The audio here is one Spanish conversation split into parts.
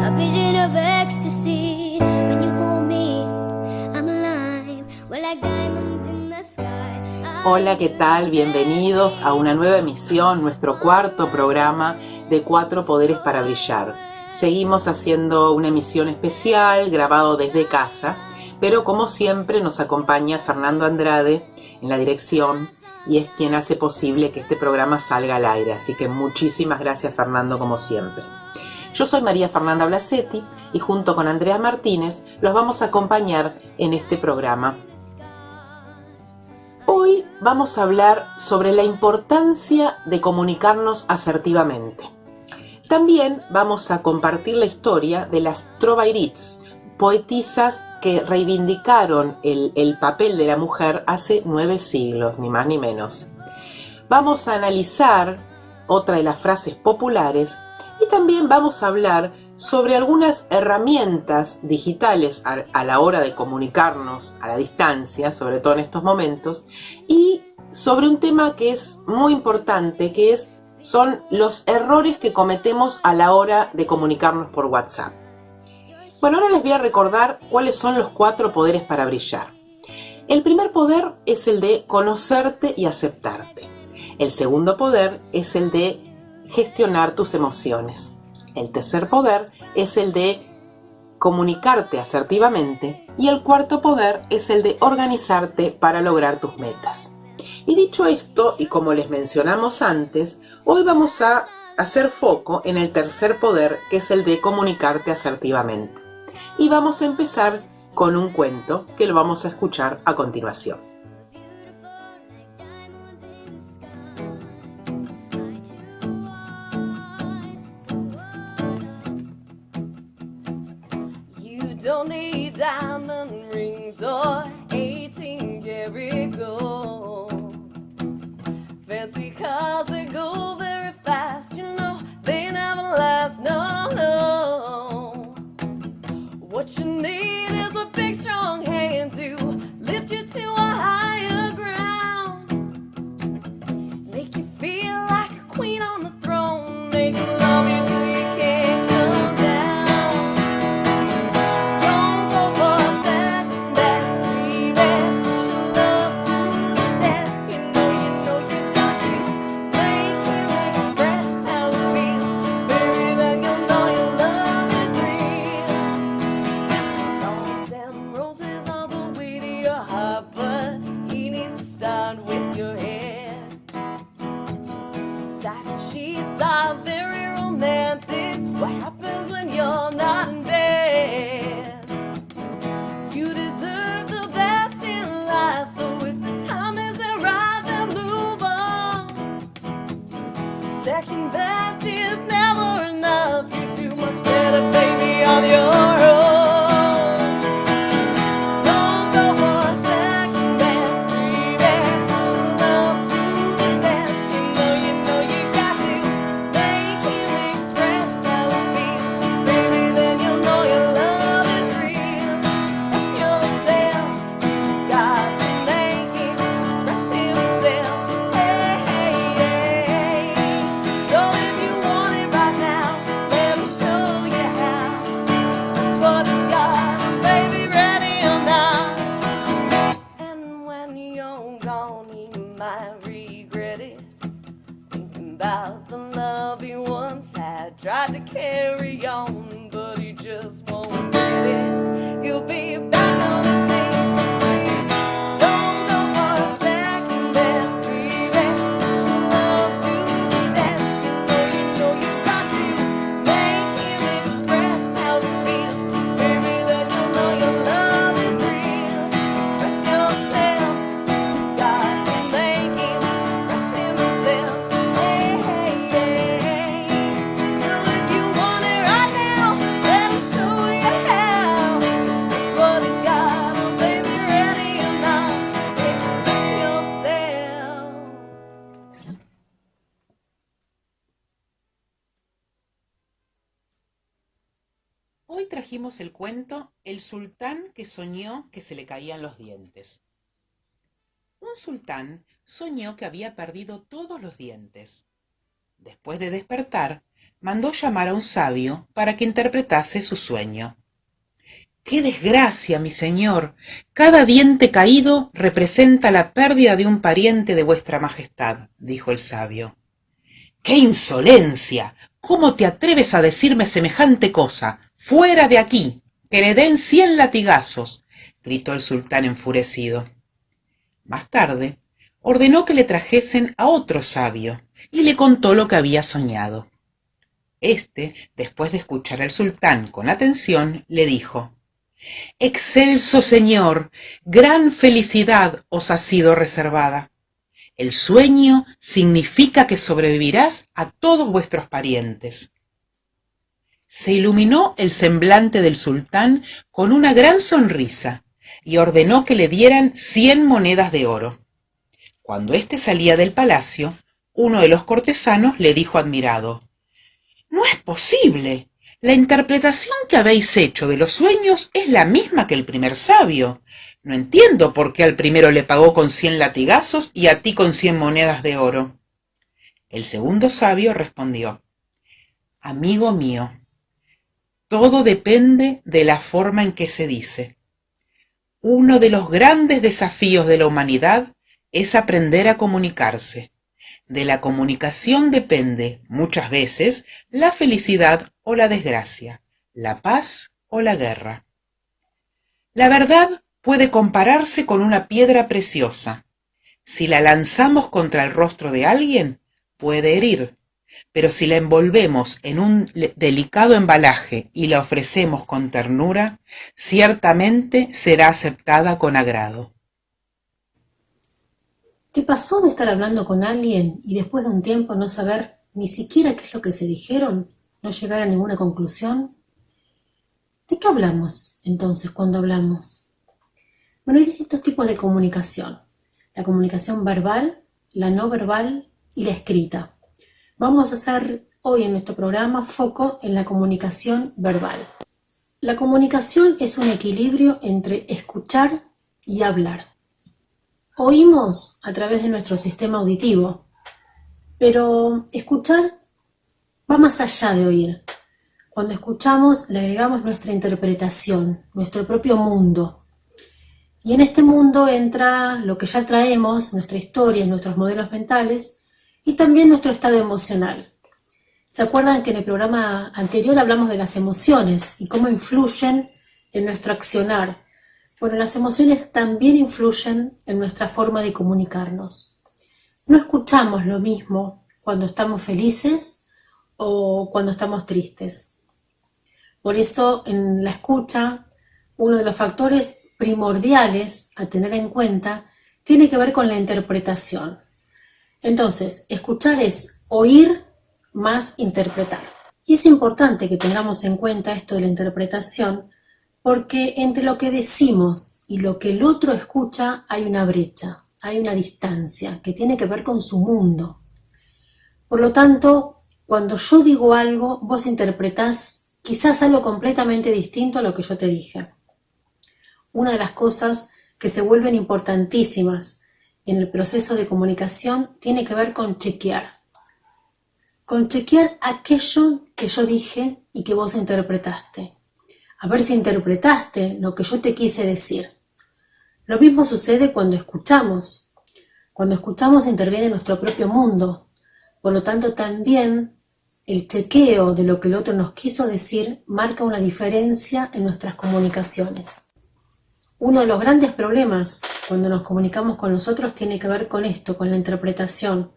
a vision of ecstasy. When you hold me, I'm alive. We're like diamonds in the sky. Hola, ¿qué tal? Bienvenidos a una nueva emisión, nuestro cuarto programa de Cuatro Poderes para Brillar. Seguimos haciendo una emisión especial, grabado desde casa, pero como siempre nos acompaña Fernando Andrade en la dirección y es quien hace posible que este programa salga al aire. Así que muchísimas gracias, Fernando, como siempre. Yo soy María Fernanda Blasetti y junto con Andrea Martínez los vamos a acompañar en este programa. Hoy vamos a hablar sobre la importancia de comunicarnos asertivamente. También vamos a compartir la historia de las Trovairits, poetisas que reivindicaron el papel de la mujer hace 9 siglos, ni más ni menos. Vamos a analizar otra de las frases populares y también vamos a hablar sobre algunas herramientas digitales a la hora de comunicarnos a la distancia, sobre todo en estos momentos, y sobre un tema que es muy importante, que son los errores que cometemos a la hora de comunicarnos por WhatsApp. Bueno, ahora les voy a recordar cuáles son los 4 poderes para brillar. El primer poder es el de conocerte y aceptarte. El segundo poder es el de gestionar tus emociones. El tercer poder es el de comunicarte asertivamente. Y el cuarto poder es el de organizarte para lograr tus metas. Y dicho esto, y como les mencionamos antes, hoy vamos a hacer foco en el tercer poder, que es el de comunicarte asertivamente. Y vamos a empezar con un cuento que lo vamos a escuchar a continuación. You don't need diamond rings or 18-karat gold. Fancy cars that go very fast, you know, they never last, no, no. What you need is a big strong hand to lift you to a higher ground. Make you feel like a queen on the throne, make you love you till you can't come down. Don't go for second best, baby. Show love to the test. You know you got to make him express how it feels, baby. Then you'll know your love is real. Thorns and roses all the way to your heart, but he needs to start with your head. Satin sheets are very romantic. What happens when you're not in bed? You deserve the best in life, so if the time isn't right, then move on. Second best is never enough. You do much better, baby, on your own. Don't go for second best, baby. Show love to the test. You know you got to make him express how it feels, baby. Then you'll know your love is real. Express yourself, got to make him express himself. Hey, hey, hey. So if you want it right now, let me show you how. Express what he's got, baby, ready or not. And when you're gone, you might regret it. Thinking about the love he once had. Tried to carry on, but he just won't get it. He'll be back on the same street. Don't go for second best, baby. Show love to the test. You know you got to make him express how it feels, baby. Then you'll know your love is real. Express yourself, got to make him express himself. Hey, hey, hey. So if you want it right now, let me show you how. Express what he's got, oh baby, ready or not. Express yourself. Hoy trajimos el cuento El sultán que soñó que se le caían los dientes. Un sultán soñó que había perdido todos los dientes. Después de despertar, mandó llamar a un sabio para que interpretase su sueño. ¡Qué desgracia, mi señor! Cada diente caído representa la pérdida de un pariente de vuestra majestad, dijo el sabio. ¡Qué insolencia! ¿Cómo te atreves a decirme semejante cosa? ¡Fuera de aquí! ¡Que le den 100 latigazos! Gritó el sultán enfurecido. Más tarde, ordenó que le trajesen a otro sabio y le contó lo que había soñado. Este, después de escuchar al sultán con atención, le dijo: «Excelso señor, gran felicidad os ha sido reservada. El sueño significa que sobrevivirás a todos vuestros parientes». Se iluminó el semblante del sultán con una gran sonrisa y ordenó que le dieran 100 monedas de oro. Cuando éste salía del palacio, uno de los cortesanos le dijo admirado: «No es posible. La interpretación que habéis hecho de los sueños es la misma que el primer sabio. No entiendo por qué al primero le pagó con 100 latigazos y a ti con 100 monedas de oro». El segundo sabio respondió: «Amigo mío, todo depende de la forma en que se dice. Uno de los grandes desafíos de la humanidad es aprender a comunicarse. De la comunicación depende, muchas veces, la felicidad o la desgracia, la paz o la guerra. La verdad puede compararse con una piedra preciosa. Si la lanzamos contra el rostro de alguien, puede herir, pero si la envolvemos en un delicado embalaje y la ofrecemos con ternura, ciertamente será aceptada con agrado». ¿Te pasó de estar hablando con alguien y después de un tiempo no saber ni siquiera qué es lo que se dijeron, no llegar a ninguna conclusión? ¿De qué hablamos entonces cuando hablamos? Bueno, hay distintos tipos de comunicación: la comunicación verbal, la no verbal y la escrita. Vamos a hacer hoy en nuestro programa foco en la comunicación verbal. La comunicación es un equilibrio entre escuchar y hablar. Oímos a través de nuestro sistema auditivo, pero escuchar va más allá de oír. Cuando escuchamos le agregamos nuestra interpretación, nuestro propio mundo. Y en este mundo entra lo que ya traemos, nuestra historia, nuestros modelos mentales y también nuestro estado emocional. ¿Se acuerdan que en el programa anterior hablamos de las emociones y cómo influyen en nuestro accionar? Bueno, las emociones también influyen en nuestra forma de comunicarnos. No escuchamos lo mismo cuando estamos felices o cuando estamos tristes. Por eso, en la escucha, uno de los factores primordiales a tener en cuenta tiene que ver con la interpretación. Entonces, escuchar es oír más interpretar. Y es importante que tengamos en cuenta esto de la interpretación, porque entre lo que decimos y lo que el otro escucha hay una brecha, hay una distancia que tiene que ver con su mundo. Por lo tanto, cuando yo digo algo, vos interpretás quizás algo completamente distinto a lo que yo te dije. Una de las cosas que se vuelven importantísimas en el proceso de comunicación tiene que ver con chequear. Con chequear aquello que yo dije y que vos interpretaste. A ver si interpretaste lo que yo te quise decir. Lo mismo sucede cuando escuchamos. Cuando escuchamos interviene nuestro propio mundo. Por lo tanto, también el chequeo de lo que el otro nos quiso decir marca una diferencia en nuestras comunicaciones. Uno de los grandes problemas cuando nos comunicamos con los otros tiene que ver con esto, con la interpretación,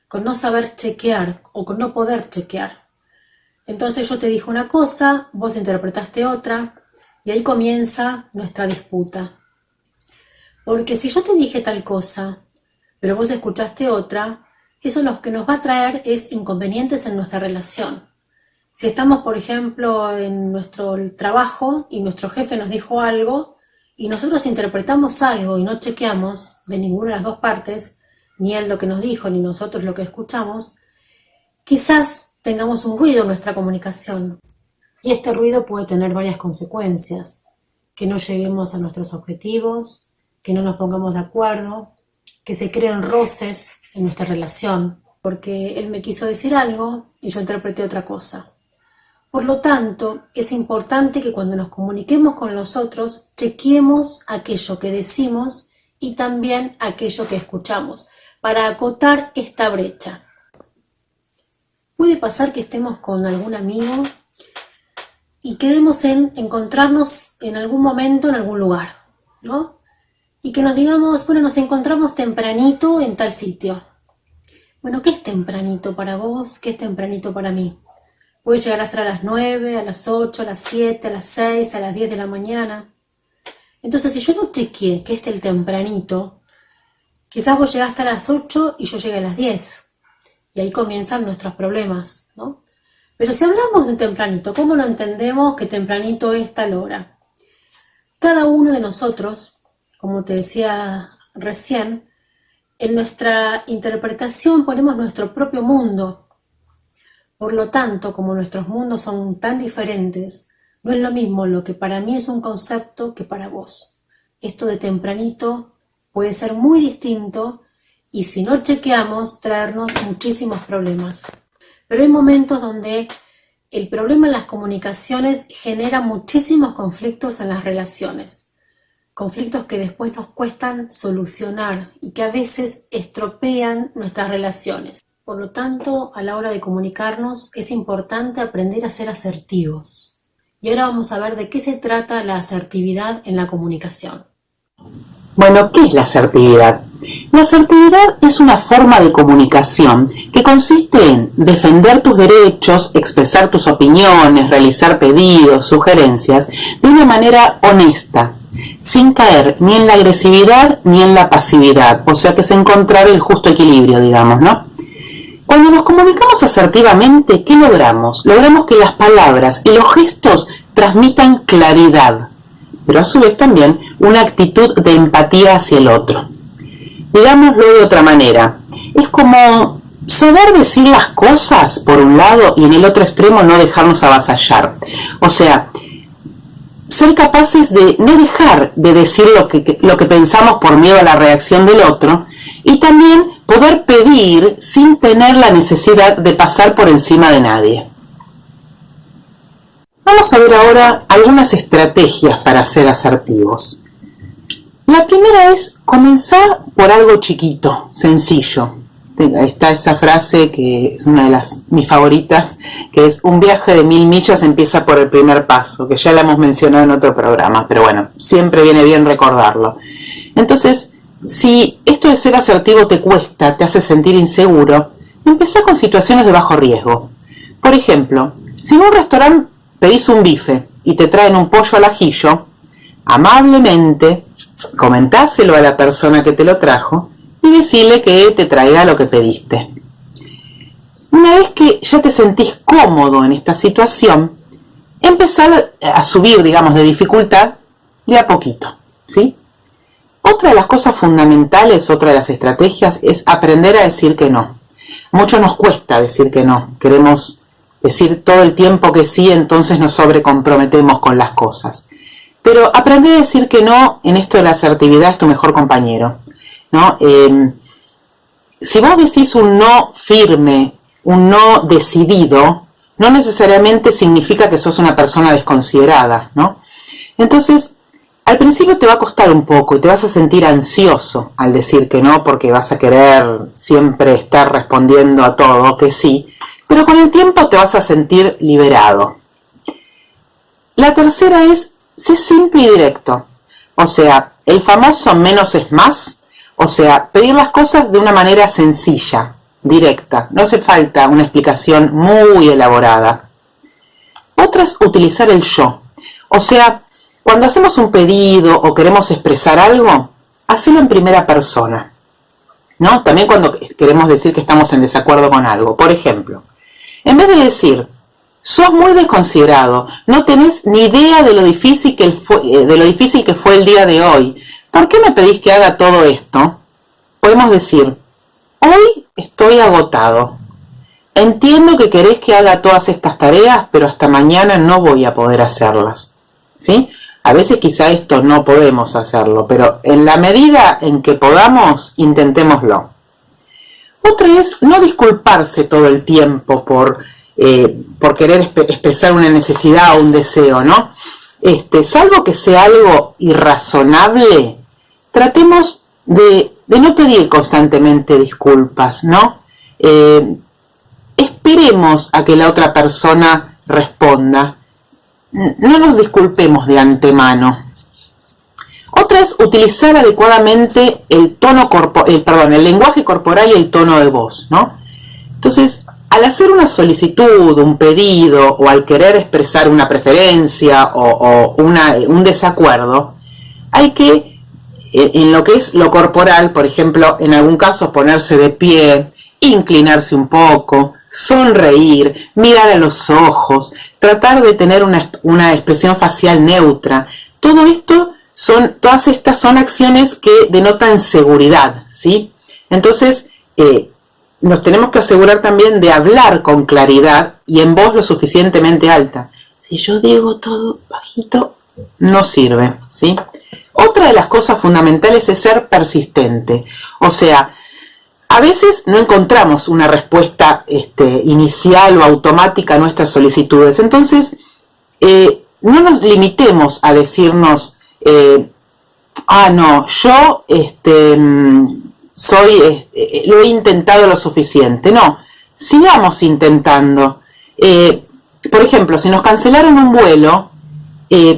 con no saber chequear o con no poder chequear. Entonces yo te dije una cosa, vos interpretaste otra, y ahí comienza nuestra disputa. Porque si yo te dije tal cosa, pero vos escuchaste otra, eso lo que nos va a traer es inconvenientes en nuestra relación. Si estamos, por ejemplo, en nuestro trabajo y nuestro jefe nos dijo algo, y nosotros interpretamos algo y no chequeamos de ninguna de las dos partes, ni él lo que nos dijo, ni nosotros lo que escuchamos, quizás tengamos un ruido en nuestra comunicación. Y este ruido puede tener varias consecuencias. Que no lleguemos a nuestros objetivos, que no nos pongamos de acuerdo, que se creen roces en nuestra relación. porque él me quiso decir algo y yo interpreté otra cosa. Por lo tanto, es importante que cuando nos comuniquemos con los otros, chequeemos aquello que decimos y también aquello que escuchamos, para acotar esta brecha. Puede pasar que estemos con algún amigo y queremos encontrarnos en algún momento en algún lugar, ¿no? Y que nos digamos, bueno, nos encontramos tempranito en tal sitio. Bueno, ¿qué es tempranito para vos? ¿Qué es tempranito para mí? Puede llegar a ser a las 9, a las 8, a las 7, a las 6, a las 10 de la mañana. Entonces, si yo no chequeé que es el tempranito, quizás vos llegaste a las 8 y yo llegué a las 10. Y ahí comienzan nuestros problemas, ¿no? Pero si hablamos de tempranito, ¿cómo lo entendemos que tempranito es tal hora? Cada uno de nosotros, como te decía recién, en nuestra interpretación ponemos nuestro propio mundo. Por lo tanto, como nuestros mundos son tan diferentes, no es lo mismo lo que para mí es un concepto que para vos. Esto de tempranito puede ser muy distinto y si no chequeamos, traernos muchísimos problemas. Pero hay momentos donde el problema en las comunicaciones genera muchísimos conflictos en las relaciones. Conflictos que después nos cuestan solucionar y que a veces estropean nuestras relaciones. Por lo tanto, a la hora de comunicarnos es importante aprender a ser asertivos. Y ahora vamos a ver de qué se trata la asertividad en la comunicación. Bueno, ¿qué es la asertividad? La asertividad es una forma de comunicación que consiste en defender tus derechos, expresar tus opiniones, realizar pedidos, sugerencias de una manera honesta, sin caer ni en la agresividad ni en la pasividad, o sea que es encontrar el justo equilibrio, digamos, ¿no? Cuando nos comunicamos asertivamente, ¿qué logramos? Logramos que las palabras y los gestos transmitan claridad, pero a su vez también una actitud de empatía hacia el otro. Digámoslo de otra manera, es como saber decir las cosas por un lado y en el otro extremo no dejarnos avasallar. O sea, ser capaces de no dejar de decir lo que pensamos por miedo a la reacción del otro y también poder pedir sin tener la necesidad de pasar por encima de nadie. Vamos a ver ahora algunas estrategias para ser asertivos. La primera es comenzar por algo chiquito, sencillo. Está esa frase que es una de mis favoritas, que es: un viaje de 1000 millas empieza por el primer paso, que ya la hemos mencionado en otro programa, pero bueno, siempre viene bien recordarlo. Entonces, si esto de ser asertivo te cuesta, te hace sentir inseguro, empezá con situaciones de bajo riesgo. Por ejemplo, si en un restaurante pedís un bife y te traen un pollo al ajillo, amablemente comentáselo a la persona que te lo trajo y decirle que te traiga lo que pediste. Una vez que ya te sentís cómodo en esta situación, empezar a subir, digamos, de dificultad de a poquito, ¿sí? Otra de las cosas fundamentales, otra de las estrategias, es aprender a decir que no. Mucho nos cuesta decir que no. Queremos decir todo el tiempo que sí, entonces nos sobrecomprometemos con las cosas. Pero aprender a decir que no en esto de la asertividad es tu mejor compañero, ¿no? Si vos decís un no firme, un no decidido, no necesariamente significa que sos una persona desconsiderada, ¿no? Entonces, al principio te va a costar un poco y te vas a sentir ansioso al decir que no, porque vas a querer siempre estar respondiendo a todo que sí, pero con el tiempo te vas a sentir liberado. La tercera es: sé simple y directo. O sea, el famoso menos es más. O sea, pedir las cosas de una manera sencilla, directa. No hace falta una explicación muy elaborada. Otra es utilizar el yo. O sea, cuando hacemos un pedido o queremos expresar algo, hacelo en primera persona, ¿no? También cuando queremos decir que estamos en desacuerdo con algo. Por ejemplo, en vez de decir: sos muy desconsiderado, no tenés ni idea de lo difícil que fue el día de hoy, ¿por qué me pedís que haga todo esto? Podemos decir: hoy estoy agotado. Entiendo que querés que haga todas estas tareas, pero hasta mañana no voy a poder hacerlas, ¿sí? A veces quizá esto no podemos hacerlo, pero en la medida en que podamos, intentémoslo. Otra es no disculparse todo el tiempo por querer expresar una necesidad o un deseo, ¿no? Salvo que sea algo irrazonable, tratemos de no pedir constantemente disculpas, ¿no? Esperemos a que la otra persona responda. No nos disculpemos de antemano. Otra es utilizar adecuadamente el lenguaje corporal y el tono de voz, ¿no? Entonces, al hacer una solicitud, un pedido, o al querer expresar una preferencia o un desacuerdo, hay que, en lo que es lo corporal, por ejemplo, en algún caso ponerse de pie, inclinarse un poco, sonreír, mirar a los ojos, tratar de tener una expresión facial neutra. Todas estas son acciones que denotan seguridad, ¿sí? Entonces, nos tenemos que asegurar también de hablar con claridad y en voz lo suficientemente alta. Si yo digo todo bajito, no sirve, ¿sí? Otra de las cosas fundamentales es ser persistente. O sea, a veces no encontramos una respuesta inicial o automática a nuestras solicitudes. Entonces, no nos limitemos a decirnos, no, yo lo he intentado lo suficiente. No, sigamos intentando. Por ejemplo, si nos cancelaron un vuelo,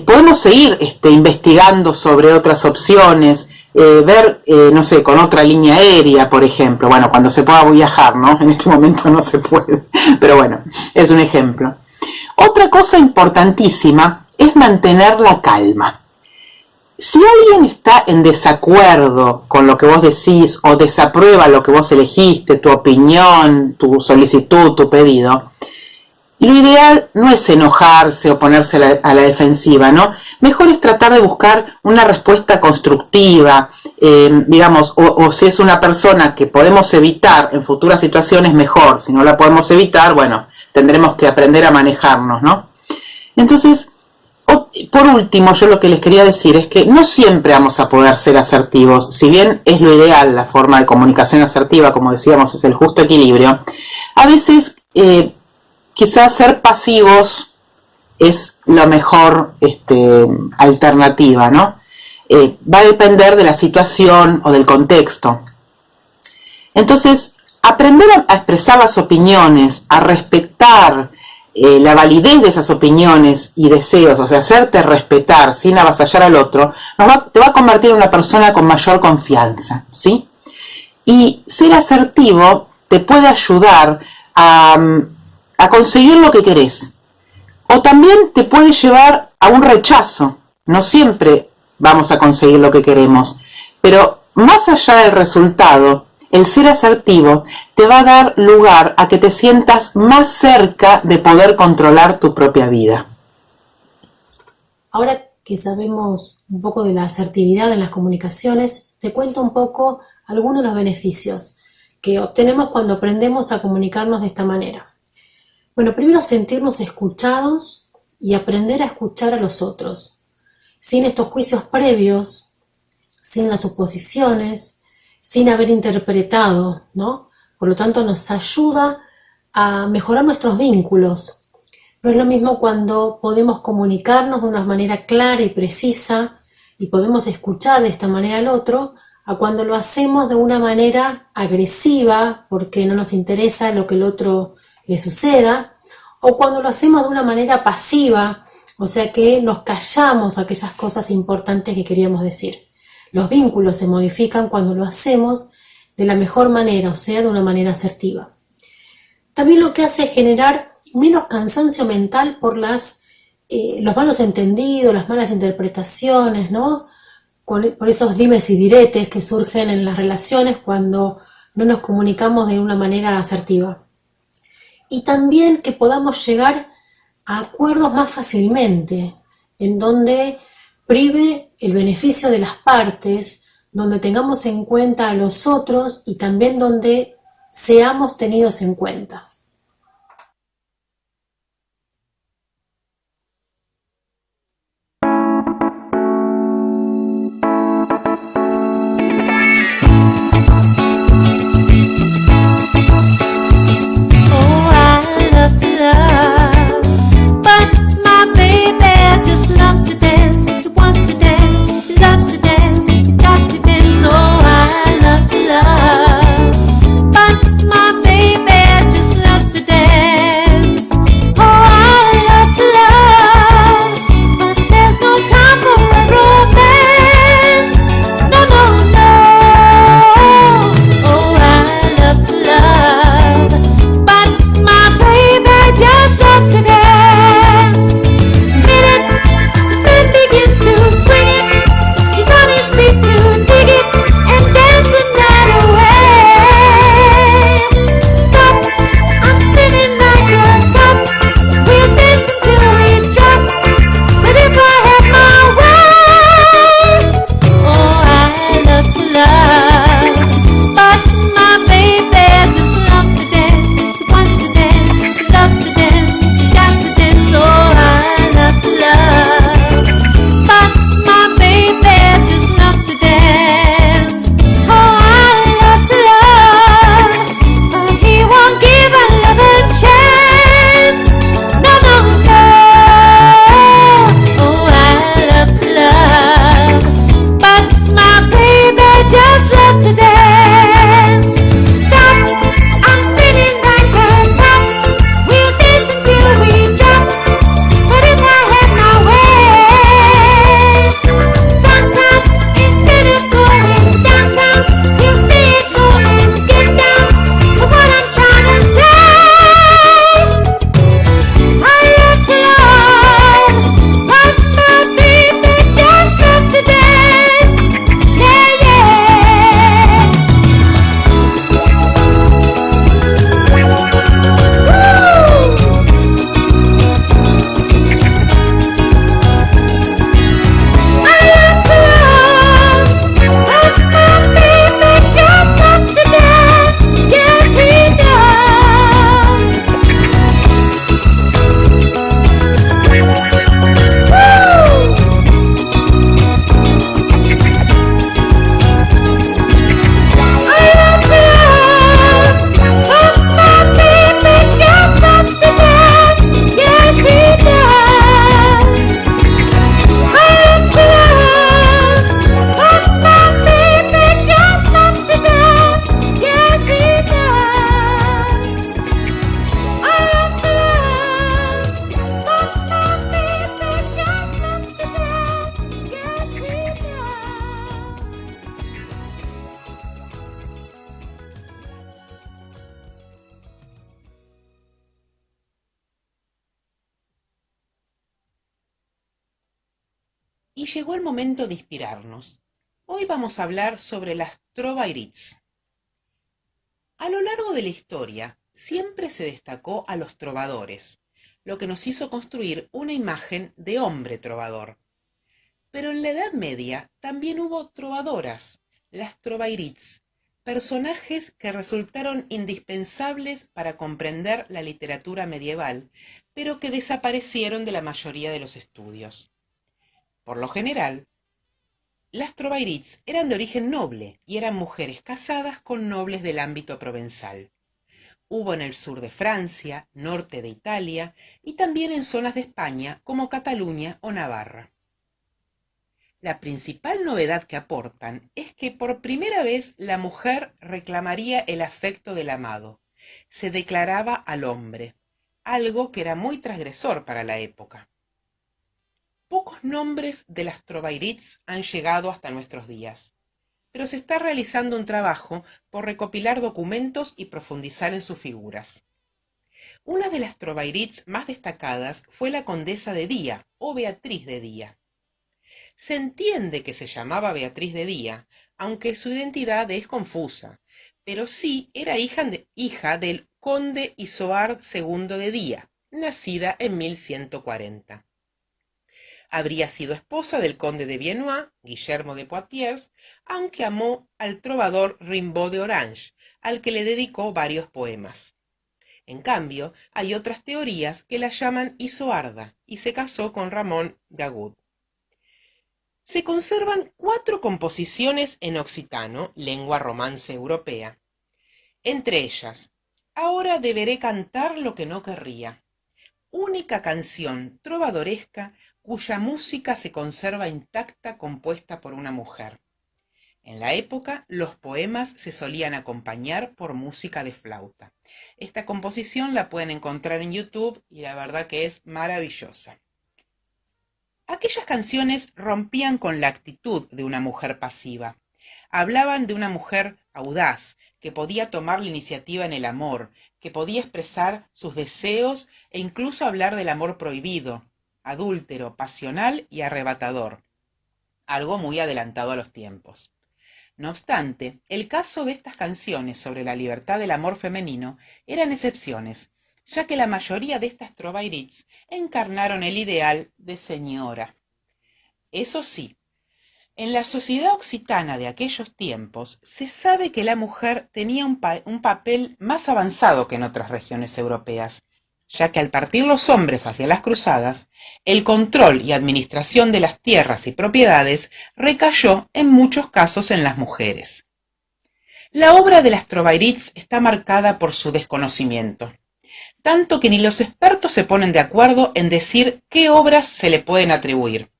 podemos seguir investigando sobre otras opciones, ver, no sé, con otra línea aérea, por ejemplo. Bueno, cuando se pueda viajar, ¿no? En este momento no se puede, pero bueno, es un ejemplo. Otra cosa importantísima es mantener la calma. Si alguien está en desacuerdo con lo que vos decís o desaprueba lo que vos elegiste, tu opinión, tu solicitud, tu pedido, lo ideal no es enojarse o ponerse a la defensiva, ¿no? Mejor es tratar de buscar una respuesta constructiva, digamos, o si es una persona que podemos evitar en futuras situaciones, mejor. Si no la podemos evitar, bueno, tendremos que aprender a manejarnos, ¿no? Entonces, por último, yo lo que les quería decir es que no siempre vamos a poder ser asertivos. Si bien es lo ideal, la forma de comunicación asertiva, como decíamos, es el justo equilibrio, a veces quizás ser pasivos es la mejor alternativa, ¿no? Va a depender de la situación o del contexto. Entonces, aprender a expresar las opiniones, a respetar la validez de esas opiniones y deseos, o sea, hacerte respetar sin avasallar al otro, te va a convertir en una persona con mayor confianza, ¿sí? Y ser asertivo te puede ayudar a conseguir lo que querés. O también te puede llevar a un rechazo. No siempre vamos a conseguir lo que queremos, pero más allá del resultado, el ser asertivo te va a dar lugar a que te sientas más cerca de poder controlar tu propia vida. Ahora que sabemos un poco de la asertividad en las comunicaciones, te cuento un poco algunos de los beneficios que obtenemos cuando aprendemos a comunicarnos de esta manera. Bueno, primero sentirnos escuchados y aprender a escuchar a los otros, sin estos juicios previos, sin las suposiciones, sin haber interpretado, ¿no? Por lo tanto, nos ayuda a mejorar nuestros vínculos. No es lo mismo cuando podemos comunicarnos de una manera clara y precisa y podemos escuchar de esta manera al otro, a cuando lo hacemos de una manera agresiva porque no nos interesa lo que el otro le suceda, o cuando lo hacemos de una manera pasiva, o sea que nos callamos aquellas cosas importantes que queríamos decir. Los vínculos se modifican cuando lo hacemos de la mejor manera, o sea, de una manera asertiva. También lo que hace es generar menos cansancio mental por los malos entendidos, las malas interpretaciones, ¿no? Por esos dimes y diretes que surgen en las relaciones cuando no nos comunicamos de una manera asertiva. Y también que podamos llegar a acuerdos más fácilmente, en donde prive el beneficio de las partes, donde tengamos en cuenta a los otros y también donde seamos tenidos en cuenta. Y llegó el momento de inspirarnos. Hoy vamos a hablar sobre las trovairitz. A lo largo de la historia, siempre se destacó a los trovadores, lo que nos hizo construir una imagen de hombre trovador. Pero en la Edad Media también hubo trovadoras, las trovairitz, personajes que resultaron indispensables para comprender la literatura medieval, pero que desaparecieron de la mayoría de los estudios. Por lo general, las trovairitz eran de origen noble y eran mujeres casadas con nobles del ámbito provenzal. Hubo en el sur de Francia, norte de Italia y también en zonas de España como Cataluña o Navarra. La principal novedad que aportan es que por primera vez la mujer reclamaría el afecto del amado, se declaraba al hombre, algo que era muy transgresor para la época. Pocos nombres de las trovairitz han llegado hasta nuestros días, pero se está realizando un trabajo por recopilar documentos y profundizar en sus figuras. Una de las trovairitz más destacadas fue la condesa de Día o Beatriz de Día. Se entiende que se llamaba Beatriz de Día, aunque su identidad es confusa, pero sí era hija del conde Isoard II de Día, nacida en 1140. Habría sido esposa del conde de Viennois, Guillermo de Poitiers, aunque amó al trovador Rimbaud de Orange, al que le dedicó varios poemas. En cambio, hay otras teorías que la llaman Isoarda y se casó con Ramón de Agut. Se conservan 4 composiciones en occitano, lengua romance europea. Entre ellas, Ahora deberé cantar lo que no querría, única canción trovadoresca cuya música se conserva intacta compuesta por una mujer. En la época, los poemas se solían acompañar por música de flauta. Esta composición la pueden encontrar en YouTube y la verdad que es maravillosa. Aquellas canciones rompían con la actitud de una mujer pasiva. Hablaban de una mujer audaz, que podía tomar la iniciativa en el amor, que podía expresar sus deseos e incluso hablar del amor prohibido, adúltero, pasional y arrebatador, algo muy adelantado a los tiempos. No obstante, el caso de estas canciones sobre la libertad del amor femenino eran excepciones, ya que la mayoría de estas trovairitz encarnaron el ideal de señora. Eso sí, en la sociedad occitana de aquellos tiempos se sabe que la mujer tenía un papel más avanzado que en otras regiones europeas, ya que al partir los hombres hacia las cruzadas, el control y administración de las tierras y propiedades recayó en muchos casos en las mujeres. La obra de las trovairitz está marcada por su desconocimiento, tanto que ni los expertos se ponen de acuerdo en decir qué obras se le pueden atribuir.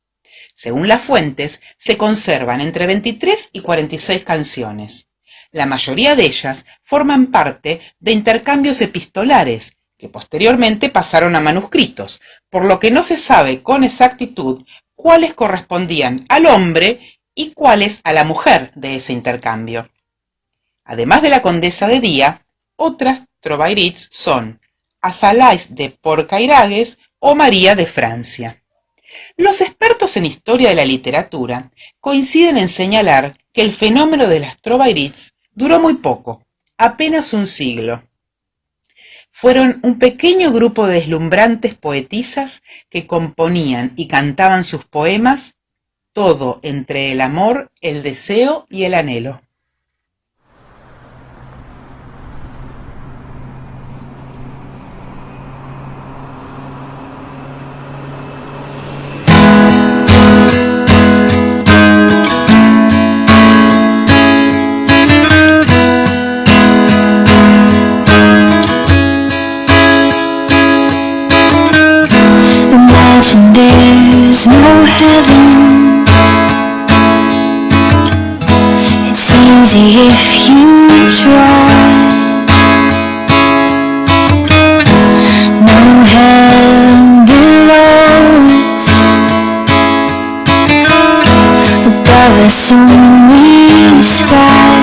Según las fuentes, se conservan entre 23 y 46 canciones. La mayoría de ellas forman parte de intercambios epistolares, que posteriormente pasaron a manuscritos, por lo que no se sabe con exactitud cuáles correspondían al hombre y cuáles a la mujer de ese intercambio. Además de la condesa de Día, otras trovairitz son Azalais de Porcairagues o María de Francia. Los expertos en historia de la literatura coinciden en señalar que el fenómeno de las trovairitz duró muy poco, apenas un siglo. Fueron un pequeño grupo de deslumbrantes poetisas que componían y cantaban sus poemas, todo entre el amor, el deseo y el anhelo. Imagine there's no heaven. It's easy if you try. No hell below us. Above us only sky.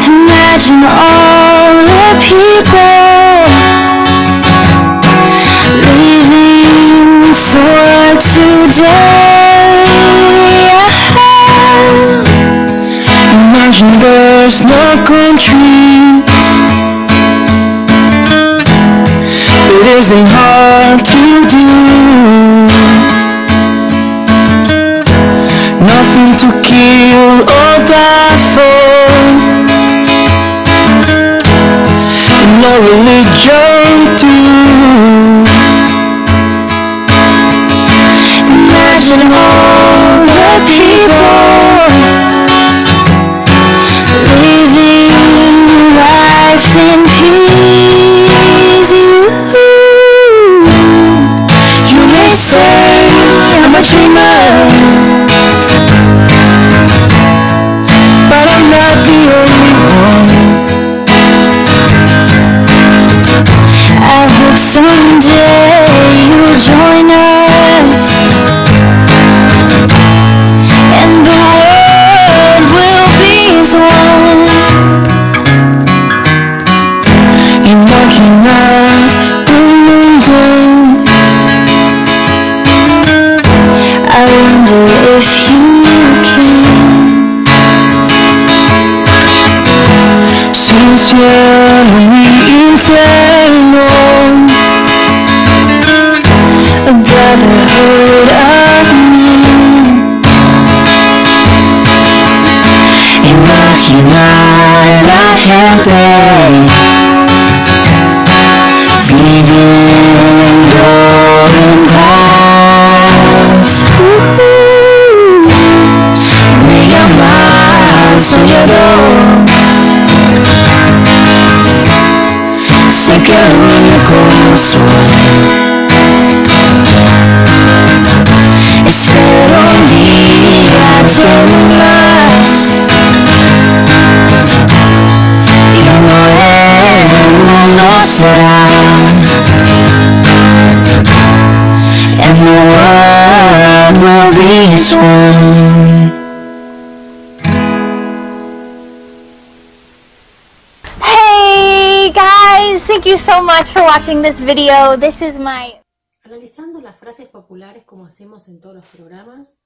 Imagine all the people living for say. Imagine there's no countries. It isn't hard to do. Nothing to kill or die for, and no religion too. Imagine all the people living life in peace. You may say I'm a dreamer, but I'm not the only one. I hope someday you'll join us, and the world will be as one. Imagina un mundo. I wonder if you can. Sincerely infernal, a brotherhood of men. Imagina la gente viviendo en paz. Me llama soñador. Sé que el único no soy. Espero un día tenerlas y no el mundo será, and the world will be as one. Hey guys, thank you so much for watching this video. This is my... Analizando las frases populares como hacemos en todos los programas,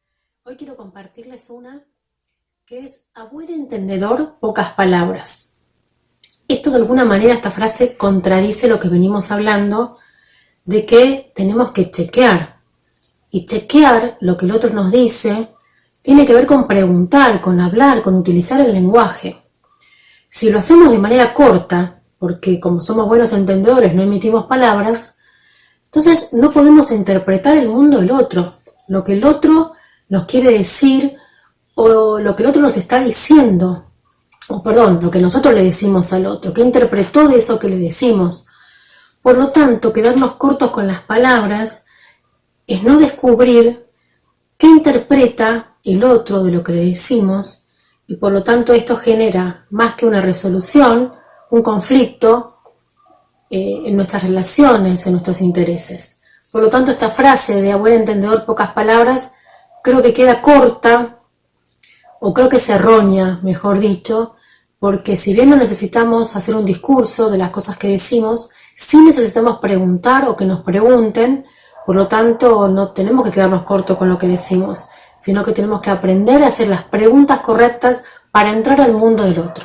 hoy quiero compartirles una que es: a buen entendedor, pocas palabras. Esto de alguna manera, esta frase contradice lo que venimos hablando de que tenemos que chequear. Y chequear lo que el otro nos dice tiene que ver con preguntar, con hablar, con utilizar el lenguaje. Si lo hacemos de manera corta, porque como somos buenos entendedores no emitimos palabras, entonces no podemos interpretar el mundo del otro, lo que el otro nos quiere decir o lo que el otro nos está diciendo, o perdón, lo que nosotros le decimos al otro, qué interpretó de eso que le decimos. Por lo tanto, quedarnos cortos con las palabras es no descubrir qué interpreta el otro de lo que le decimos, y por lo tanto esto genera más que una resolución, un conflicto en nuestras relaciones, en nuestros intereses. Por lo tanto, esta frase de a buen entendedor, pocas palabras, creo que queda corta, o creo que es errónea, mejor dicho, porque si bien no necesitamos hacer un discurso de las cosas que decimos, sí necesitamos preguntar o que nos pregunten. Por lo tanto, no tenemos que quedarnos cortos con lo que decimos, sino que tenemos que aprender a hacer las preguntas correctas para entrar al mundo del otro.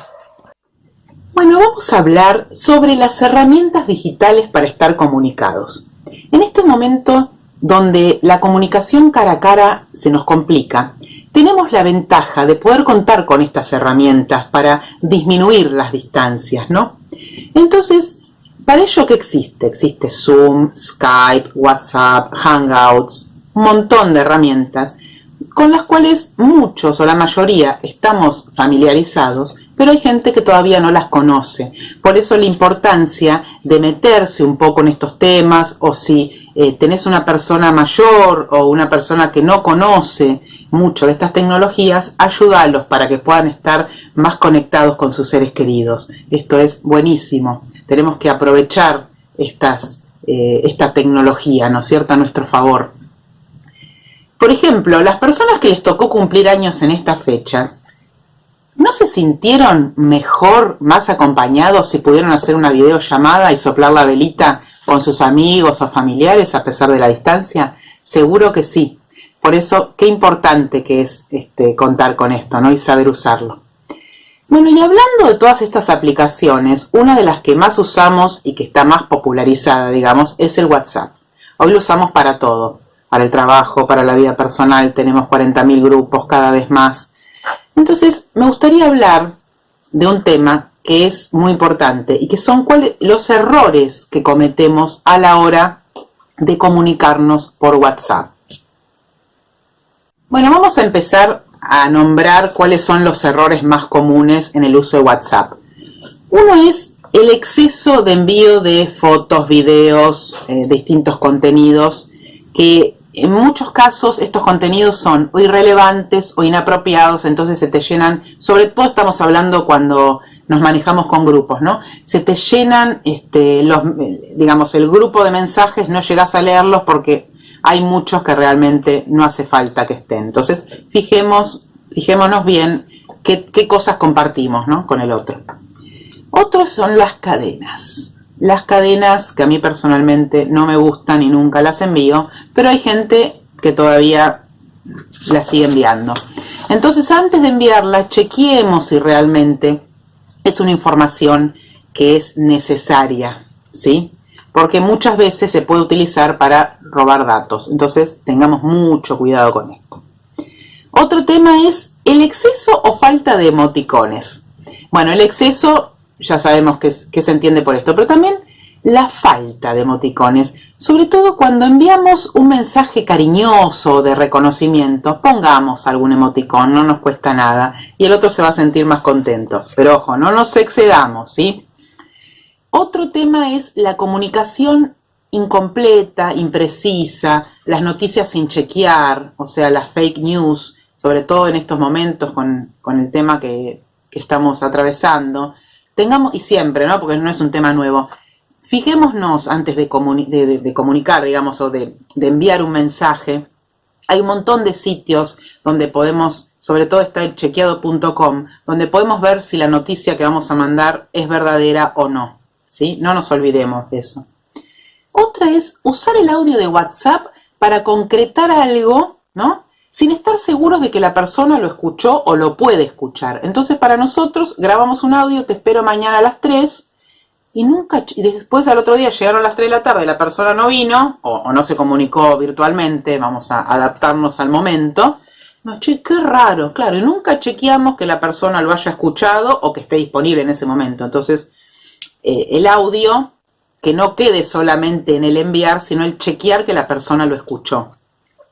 Bueno, vamos a hablar sobre las herramientas digitales para estar comunicados. En este momento donde la comunicación cara a cara se nos complica, tenemos la ventaja de poder contar con estas herramientas para disminuir las distancias, ¿no? Entonces, ¿para ello qué existe? Existe Zoom, Skype, WhatsApp, Hangouts, un montón de herramientas con las cuales muchos o la mayoría estamos familiarizados, pero hay gente que todavía no las conoce. Por eso la importancia de meterse un poco en estos temas, o si tenés una persona mayor o una persona que no conoce mucho de estas tecnologías, ayúdalos para que puedan estar más conectados con sus seres queridos. Esto es buenísimo. Tenemos que aprovechar esta tecnología, ¿no es cierto?, a nuestro favor. Por ejemplo, las personas que les tocó cumplir años en estas fechas, ¿no se sintieron mejor, más acompañados si pudieron hacer una videollamada y soplar la velita con sus amigos o familiares a pesar de la distancia? Seguro que sí. Por eso, qué importante que es contar con esto, ¿no? Y saber usarlo. Bueno, y hablando de todas estas aplicaciones, una de las que más usamos y que está más popularizada, digamos, es el WhatsApp. Hoy lo usamos para todo, para el trabajo, para la vida personal, tenemos 40.000 grupos cada vez más. Entonces, me gustaría hablar de un tema que es muy importante y que son los errores que cometemos a la hora de comunicarnos por WhatsApp. Bueno, vamos a empezar a nombrar cuáles son los errores más comunes en el uso de WhatsApp. Uno es el exceso de envío de fotos, videos, distintos contenidos, que en muchos casos estos contenidos son o irrelevantes o inapropiados, entonces se te llenan, sobre todo estamos hablando cuando nos manejamos con grupos, ¿no? Se te llenan, digamos, el grupo de mensajes, no llegas a leerlos porque hay muchos que realmente no hace falta que estén. Entonces, fijémonos bien qué cosas compartimos, ¿no? Con el otro. Otros son las cadenas. Las cadenas que a mí personalmente no me gustan y nunca las envío, pero hay gente que todavía las sigue enviando. Entonces, antes de enviarla, chequeemos si realmente es una información que es necesaria, ¿sí? Porque muchas veces se puede utilizar para robar datos. Entonces, tengamos mucho cuidado con esto. Otro tema es el exceso o falta de emoticones. Bueno, el exceso ya sabemos que se entiende por esto, pero también la falta de emoticones, sobre todo cuando enviamos un mensaje cariñoso de reconocimiento, pongamos algún emoticón, no nos cuesta nada, y el otro se va a sentir más contento. Pero ojo, no nos excedamos, ¿sí? Otro tema es la comunicación incompleta, imprecisa, las noticias sin chequear, o sea, las fake news, sobre todo en estos momentos con el tema que estamos atravesando. Tengamos, y siempre, ¿no? Porque no es un tema nuevo, fijémonos antes de comunicar, digamos, o de enviar un mensaje. Hay un montón de sitios donde podemos, sobre todo está el chequeado.com, donde podemos ver si la noticia que vamos a mandar es verdadera o no, ¿sí? No nos olvidemos de eso. Otra es usar el audio de WhatsApp para concretar algo, ¿no? Sin estar seguros de que la persona lo escuchó o lo puede escuchar. Entonces, para nosotros, grabamos un audio, te espero mañana a las 3, y después al otro día llegaron las 3 de la tarde, la persona no vino, o no se comunicó virtualmente, vamos a adaptarnos al momento. No, che, qué raro, claro, y nunca chequeamos que la persona lo haya escuchado o que esté disponible en ese momento. Entonces, el audio, que no quede solamente en el enviar, sino el chequear que la persona lo escuchó.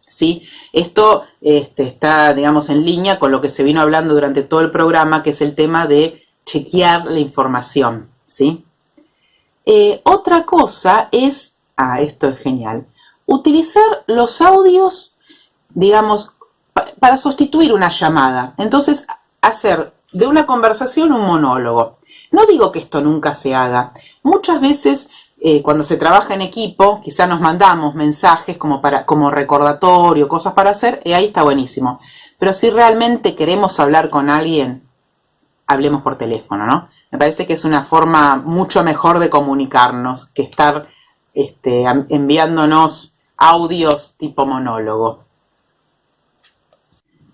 ¿Sí? Esto está, digamos, en línea con lo que se vino hablando durante todo el programa, que es el tema de chequear la información, ¿sí? Otra cosa es, esto es genial, utilizar los audios, digamos, para sustituir una llamada. Entonces, hacer de una conversación un monólogo. No digo que esto nunca se haga. Muchas veces, cuando se trabaja en equipo, quizá nos mandamos mensajes como recordatorio, cosas para hacer, y ahí está buenísimo. Pero si realmente queremos hablar con alguien, hablemos por teléfono, ¿no? Me parece que es una forma mucho mejor de comunicarnos que estar enviándonos audios tipo monólogo.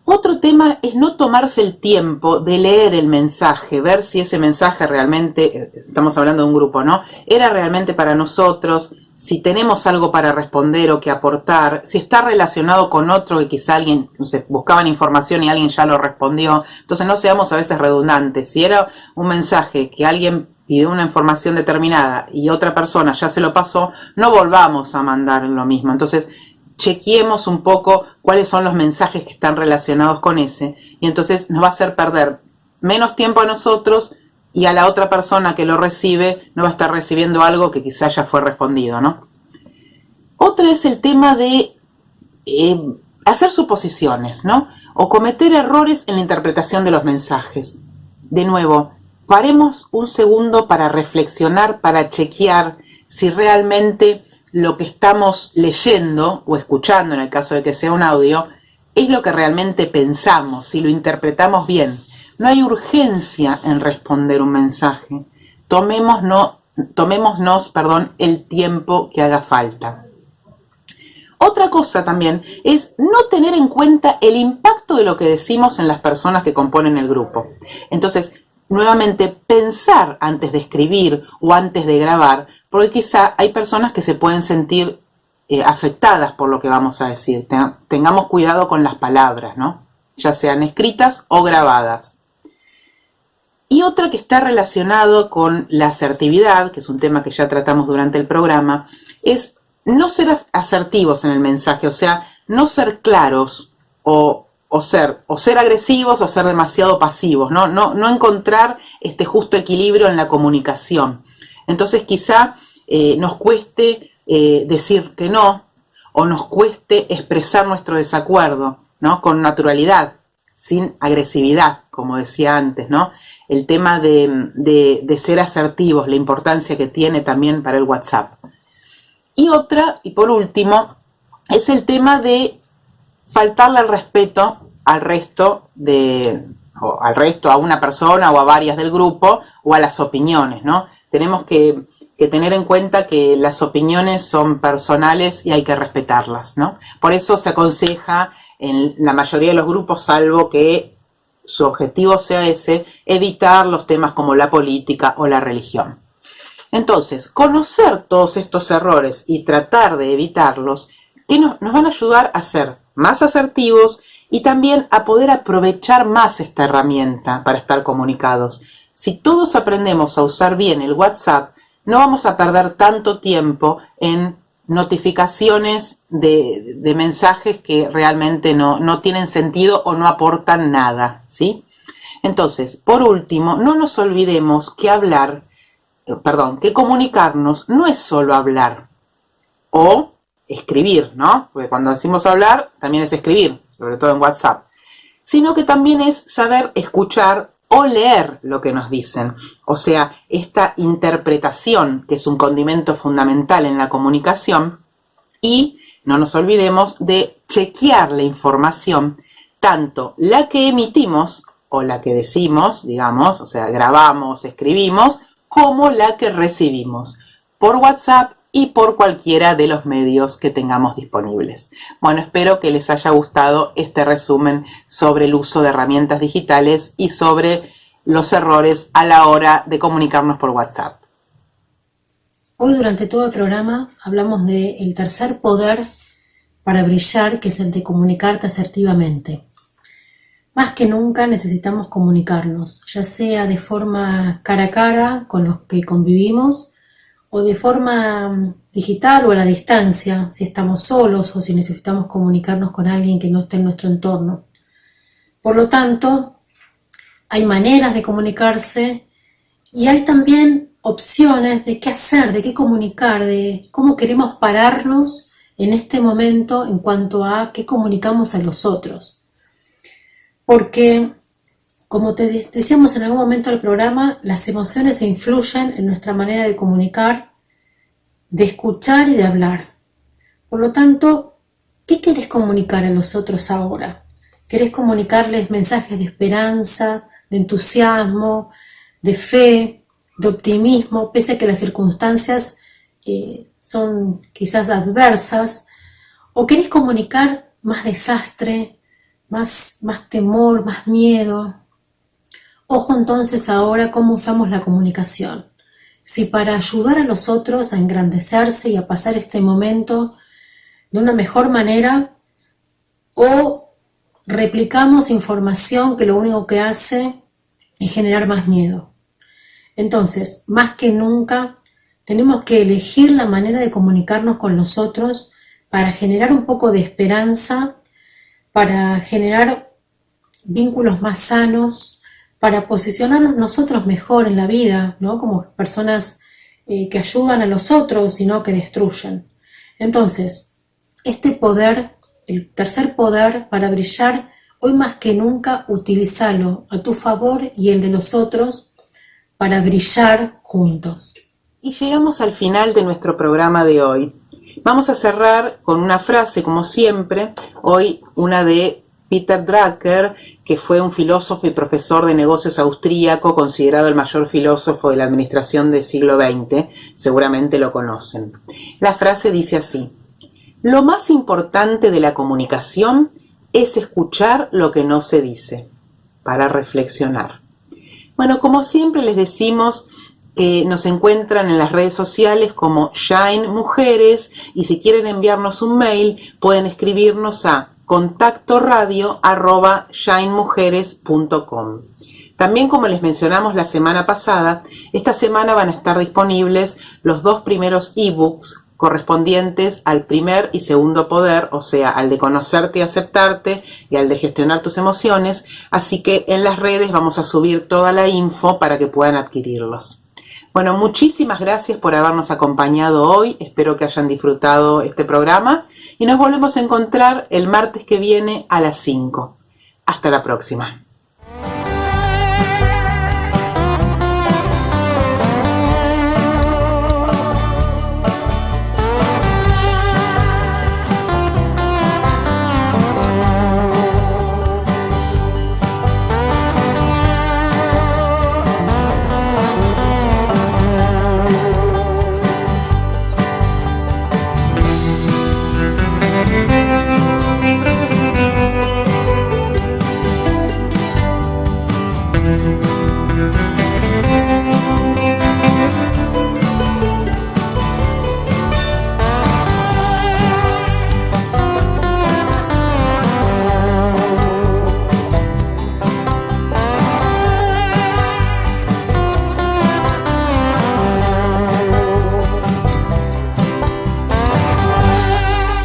Otro tema es no tomarse el tiempo de leer el mensaje, ver si ese mensaje realmente, estamos hablando de un grupo, ¿no? Era realmente para nosotros, si tenemos algo para responder o que aportar, si está relacionado con otro que quizá alguien, no sé, buscaban información y alguien ya lo respondió. Entonces no seamos a veces redundantes. Si era un mensaje que alguien pidió una información determinada y otra persona ya se lo pasó, no volvamos a mandar lo mismo. Entonces, chequeemos un poco cuáles son los mensajes que están relacionados con ese, y entonces nos va a hacer perder menos tiempo a nosotros, y a la otra persona que lo recibe no va a estar recibiendo algo que quizá ya fue respondido, ¿no? Otra es el tema de hacer suposiciones, ¿no? O cometer errores en la interpretación de los mensajes. De nuevo, paremos un segundo para reflexionar, para chequear si realmente lo que estamos leyendo o escuchando, en el caso de que sea un audio, es lo que realmente pensamos, si lo interpretamos bien. No hay urgencia en responder un mensaje. Tomémonos, el tiempo que haga falta. Otra cosa también es no tener en cuenta el impacto de lo que decimos en las personas que componen el grupo. Entonces, nuevamente, pensar antes de escribir o antes de grabar, porque quizá hay personas que se pueden sentir afectadas por lo que vamos a decir. Tengamos cuidado con las palabras, ¿no? Ya sean escritas o grabadas. Y otra que está relacionado con la asertividad, que es un tema que ya tratamos durante el programa, es no ser asertivos en el mensaje, o sea, no ser claros o ser agresivos o ser demasiado pasivos, no encontrar este justo equilibrio en la comunicación. Entonces quizá nos cueste decir que no, o nos cueste expresar nuestro desacuerdo, ¿no? Con naturalidad, sin agresividad, como decía antes, ¿no? El tema de ser asertivos, la importancia que tiene también para el WhatsApp. Y otra, y por último, es el tema de faltarle el respeto al resto, a una persona o a varias del grupo, o a las opiniones, ¿no? Tenemos que tener en cuenta que las opiniones son personales y hay que respetarlas, ¿no? Por eso se aconseja en la mayoría de los grupos, salvo que su objetivo sea ese, evitar los temas como la política o la religión. Entonces, conocer todos estos errores y tratar de evitarlos, que nos van a ayudar a ser más asertivos y también a poder aprovechar más esta herramienta para estar comunicados. Si todos aprendemos a usar bien el WhatsApp, no vamos a perder tanto tiempo en notificaciones de mensajes que realmente no tienen sentido o no aportan nada, ¿sí? Entonces, por último, no nos olvidemos que que comunicarnos no es solo hablar o escribir, ¿no? Porque cuando decimos hablar, también es escribir, sobre todo en WhatsApp, sino que también es saber escuchar o leer lo que nos dicen. O sea, esta interpretación, que es un condimento fundamental en la comunicación, y no nos olvidemos de chequear la información, tanto la que emitimos o la que decimos, digamos, o sea, grabamos, escribimos, como la que recibimos por WhatsApp y por cualquiera de los medios que tengamos disponibles. Bueno, espero que les haya gustado este resumen sobre el uso de herramientas digitales y sobre los errores a la hora de comunicarnos por WhatsApp. Hoy durante todo el programa hablamos del tercer poder para brillar, que es el de comunicarte asertivamente. Más que nunca necesitamos comunicarnos, ya sea de forma cara a cara con los que convivimos o de forma digital o a la distancia, si estamos solos o si necesitamos comunicarnos con alguien que no esté en nuestro entorno. Por lo tanto, hay maneras de comunicarse y hay también opciones de qué hacer, de qué comunicar, de cómo queremos pararnos en este momento en cuanto a qué comunicamos a los otros. Porque, como te decíamos en algún momento del programa, las emociones influyen en nuestra manera de comunicar, de escuchar y de hablar. Por lo tanto, ¿qué querés comunicar a los otros ahora? ¿Querés comunicarles mensajes de esperanza, de entusiasmo, de fe, de optimismo, pese a que las circunstancias son quizás adversas? ¿O querés comunicar más desastre, más temor, más miedo? Ojo entonces ahora cómo usamos la comunicación. Si para ayudar a los otros a engrandecerse y a pasar este momento de una mejor manera, o replicamos información que lo único que hace es generar más miedo. Entonces, más que nunca, tenemos que elegir la manera de comunicarnos con los otros para generar un poco de esperanza, para generar vínculos más sanos, para posicionarnos nosotros mejor en la vida, ¿no? Como personas que ayudan a los otros y no que destruyen. Entonces, este poder, el tercer poder para brillar, hoy más que nunca, utilízalo a tu favor y el de los otros para brillar juntos. Y llegamos al final de nuestro programa de hoy. Vamos a cerrar con una frase, como siempre, hoy una de Peter Drucker, que fue un filósofo y profesor de negocios austríaco, considerado el mayor filósofo de la administración del siglo XX, seguramente lo conocen. La frase dice así: Lo más importante de la comunicación es escuchar lo que no se dice, para reflexionar. Bueno, como siempre les decimos que nos encuentran en las redes sociales como Shine Mujeres, y si quieren enviarnos un mail pueden escribirnos a contactoradio@shinemujeres.com. También, como les mencionamos la semana pasada, esta semana van a estar disponibles los 2 primeros ebooks correspondientes al primer y segundo poder, o sea, al de conocerte y aceptarte y al de gestionar tus emociones, así que en las redes vamos a subir toda la info para que puedan adquirirlos. Bueno, muchísimas gracias por habernos acompañado hoy, espero que hayan disfrutado este programa y nos volvemos a encontrar el martes que viene a las 5. Hasta la próxima.